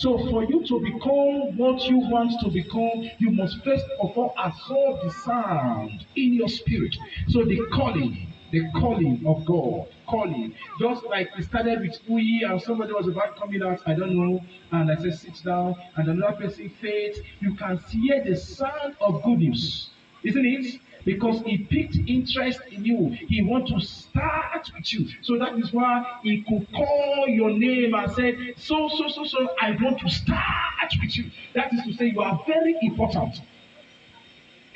So for you to become what you want to become, you must first of all absorb the sound in your spirit. So the calling of God, calling. Just like it started with Uyi and somebody was about coming out, I don't know, and I said sit down, and another person faith, you can hear the sound of good news, isn't it? Because he picked interest in you. He want to start with you. So that is why he could call your name and say, so, I want to start with you. That is to say you are very important.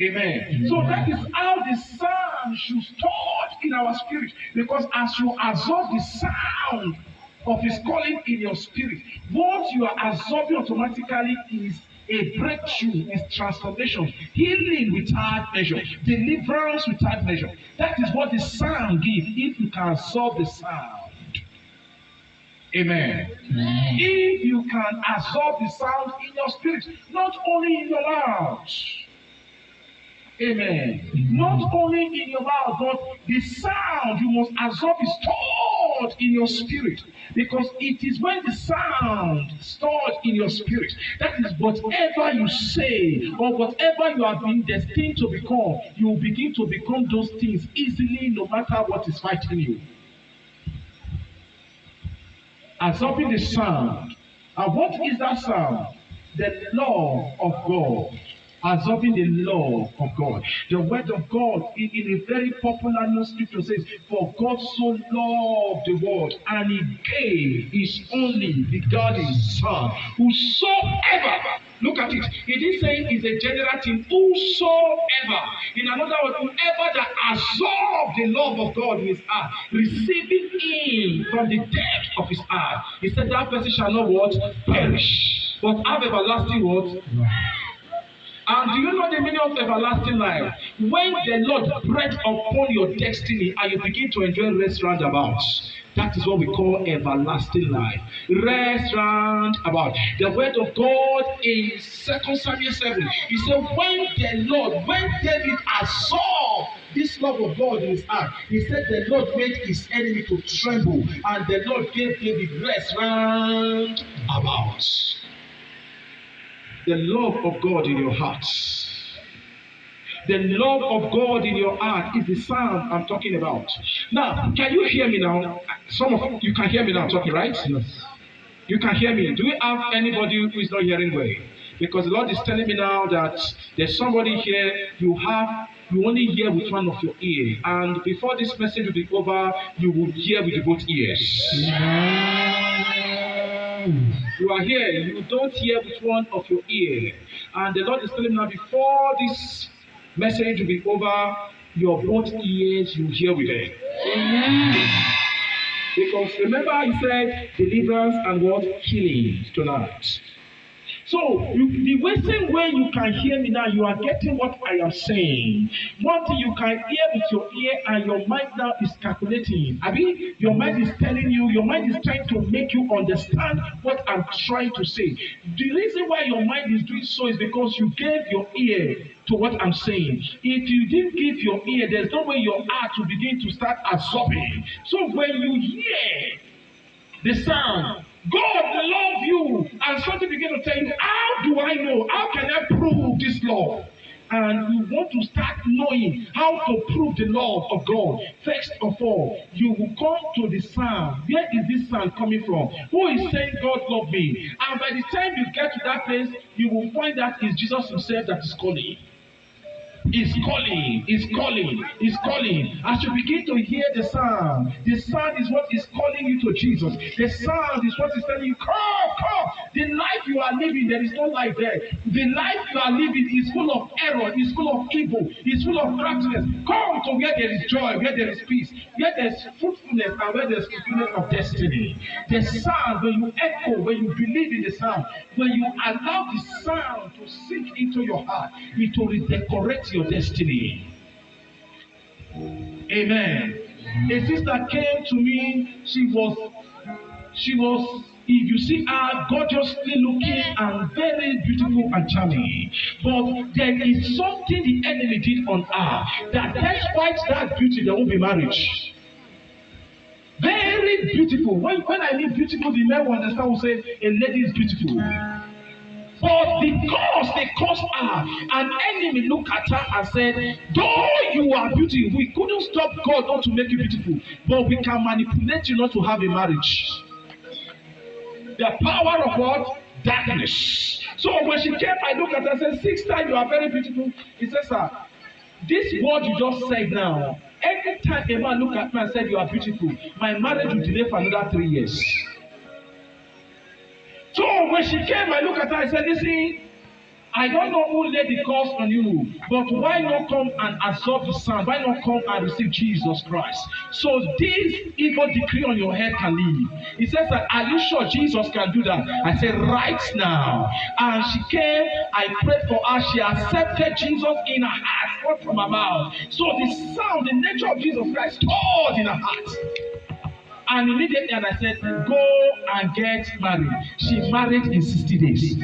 Amen. So that is how the sound should start in our spirit. Because as you absorb the sound of his calling in your spirit, what you are absorbing automatically is a breakthrough, is transformation, healing without measure, deliverance without measure. That is what the sound gives if you can absorb the sound. Amen. If you can absorb the sound in your spirit, not only in your mouth. Amen. Not only in your mouth, but the sound you must absorb is stored in your spirit. Because it is when the sound stored in your spirit, that is whatever you say or whatever you have been destined to become, you will begin to become those things easily no matter what is fighting you. Absorbing the sound. And what is that sound? The love of God. Absorbing the love of God. The word of God in a very popular new scripture says, for God so loved the world and he gave his only begotten son, whosoever, look at it, he didn't say it's a general thing, whosoever. In another word, whoever that absorbed the love of God in his heart, receiving him from the depth of his heart, he said that person shall not what? Perish, but have everlasting what? And do you know the meaning of everlasting life? When the Lord breathes upon your destiny and you begin to enjoy rest round about, that is what we call everlasting life. Rest round about. The word of God in 2 Samuel 7, he said, when David absorbed this love of God in his heart, he said the Lord made his enemy to tremble, and the Lord gave David rest round about. The love of God in your heart. The love of God in your heart is the sound I'm talking about. Now, can you hear me now? Some of you can hear me now talking, right? Yes. You can hear me. Do we have anybody who is not hearing well? Because the Lord is telling me now that there's somebody here, you only hear with one of your ears. And before this message will be over, you will hear with both ears. You are here, you don't hear with one of your ear. And the Lord is telling me now, before this message will be over, your both ears you hear with them. Amen. Because remember, he said deliverance and what? Healing tonight. So, the same way you can hear me now, you are getting what I am saying. One thing you can hear with your ear and your mind now is calculating. I mean, your mind is telling you, your mind is trying to make you understand what I'm trying to say. The reason why your mind is doing so is because you gave your ear to what I'm saying. If you didn't give your ear, there's no way your heart will begin to start absorbing. So when you hear the sound, God love you, and something begin to tell you, how do I know? How can I prove this love? And you want to start knowing how to prove the love of God. First of all, you will come to the sound. Where is this sound coming from? Who is saying God love me? And by the time you get to that place, you will find that it's Jesus himself that is calling. Is calling. As you begin to hear the sound is what is calling you to Jesus. The sound is what is telling you, come. The life you are living, there is no life there. The life you are living is full of error, is full of evil, is full of craftiness. Come to where there is joy, where there is peace, where there is fruitfulness, and where there is fulfillment of destiny. The sound, when you echo, when you believe in the sound, when you allow the sound to sink into your heart, it will redecorate your destiny. Amen. A sister came to me. She was, if you see her, gorgeously looking and very beautiful and charming. But there is something the enemy did on her that despite that beauty, there won't be marriage. Very very beautiful. When I mean beautiful, the men will understand, will say a lady is beautiful. But because they caused her, an enemy looked at her and said, though you are beautiful, we couldn't stop God not to make you beautiful, but we can manipulate you not to have a marriage. The power of what? Darkness. So when she came, I looked at her and said, sister, you are very beautiful. He says, sir, this word you just said now, every time a man look at me and said, you are beautiful, my marriage will delay for another 3 years. So when she came, I looked at her and said, listen, I don't know who laid the curse on you, but why not come and absorb the sound? Why not come and receive Jesus Christ? So this evil decree on your head can leave. He says that, are you sure Jesus can do that? I said, right now. And she came, I prayed for her, she accepted Jesus in her heart, not from her mouth. So the sound, the nature of Jesus Christ stored in her heart. And immediately, and I said, go and get married. She married in 60 days.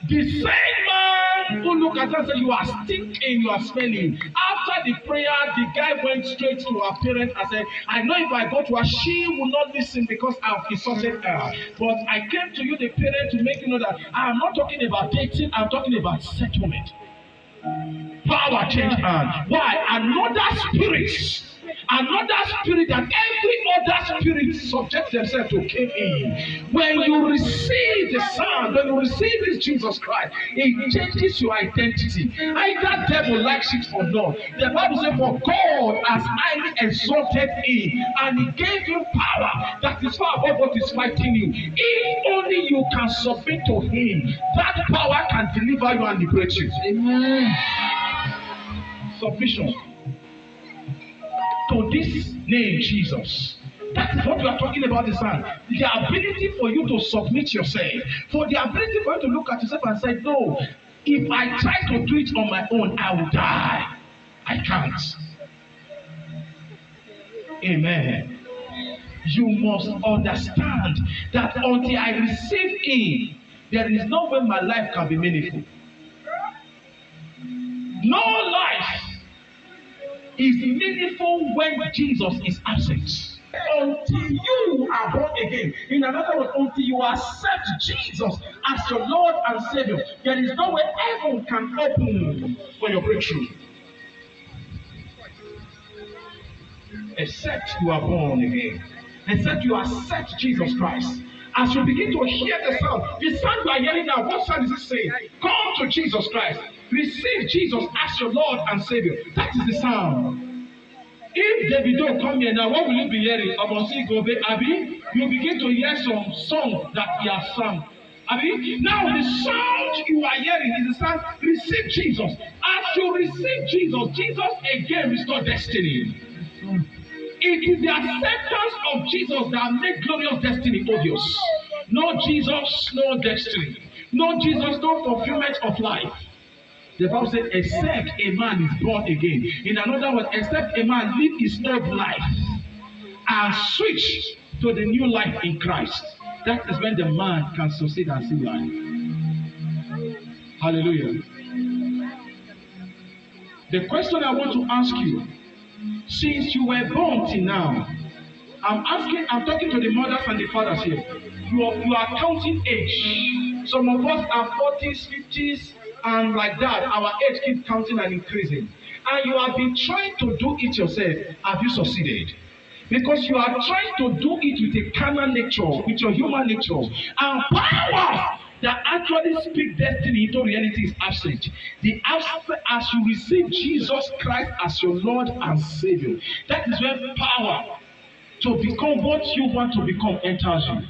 The same man who looked at her and said, you are stinking, you are smelling. After the prayer, the guy went straight to her parents and said, I know if I go to her, she will not listen because I have insulted her. But I came to you, the parent, to make you know that I am not talking about dating, I'm talking about settlement. Power change hand. Why? Another spirit that every other spirit subject themselves to came in. When you receive the sound, when you receive this Jesus Christ, it changes your identity. Either devil likes it or not. The Bible says, for God has highly exalted him and he gave him power that is far above what is fighting you. If only you can submit to him, that power can deliver you and liberate you. Amen. Submission to this name, Jesus. That is what we are talking about this time. The ability for you to submit yourself, for the ability for you to look at yourself and say, no, if I try to do it on my own, I will die. I can't. Amen. You must understand that until I receive him, there is no way my life can be meaningful. No life is meaningful when Jesus is absent. Until you are born again. In another word, until you accept Jesus as your Lord and Savior, there is no way heaven can open for your breakthrough. Except you are born again. Except you accept Jesus Christ. As you begin to hear the sound you are hearing now, what sound is it saying? Come to Jesus Christ. Receive Jesus as your Lord and Savior. That is the sound. If Davido come here now, what will you be hearing? Abi, you begin to hear some song that he has sung. Abi, now the sound you are hearing is the sound. Receive Jesus. As you receive Jesus, Jesus again restore destiny. It is the acceptance of Jesus that makes glorious destiny obvious. No Jesus, no destiny. No Jesus, no fulfillment of life. The Bible says, except a man is born again. In another word, except a man live his old life and switch to the new life in Christ. That is when the man can succeed and see life. Hallelujah. The question I want to ask you, since you were born till now, I'm talking to the mothers and the fathers here. You are counting age. Some of us are 40s, 50s, and like that, our age keeps counting and increasing. And you have been trying to do it yourself. Have you succeeded? Because you are trying to do it with a carnal nature, with your human nature. And power that actually speak destiny into reality is absent. The absent, as you receive Jesus Christ as your Lord and Savior, that is when power to become what you want to become enters you.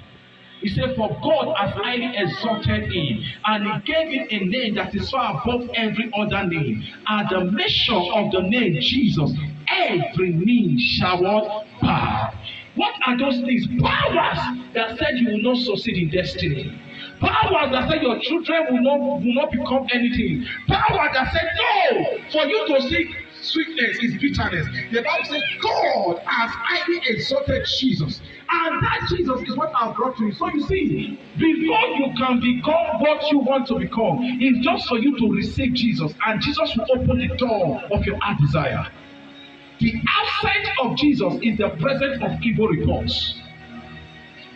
He said, for God has highly exalted him, and he gave him a name that is far above every other name. At the measure of the name Jesus, every knee shall bow. What are those things? Powers that said you will not succeed in destiny. Powers that said your children will not become anything. Power that said no, for you to seek sweetness is bitterness. The Bible says God has highly exalted Jesus. And that Jesus is what I've brought to you. So you see, before you can become what you want to become, it's just for you to receive Jesus. And Jesus will open the door of your heart desire. The absence of Jesus is the presence of evil reports.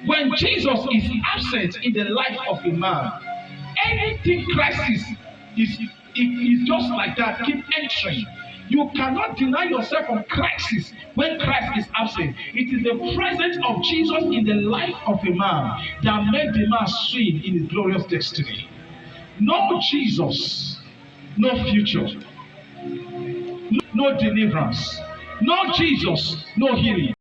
When Jesus is absent in the life of a man, anything crisis is just like that, keep entering. You cannot deny yourself from crisis when Christ is absent. It is the presence of Jesus in the life of a man that made the man swim in his glorious destiny. No Jesus, no future, no deliverance. No Jesus, no healing.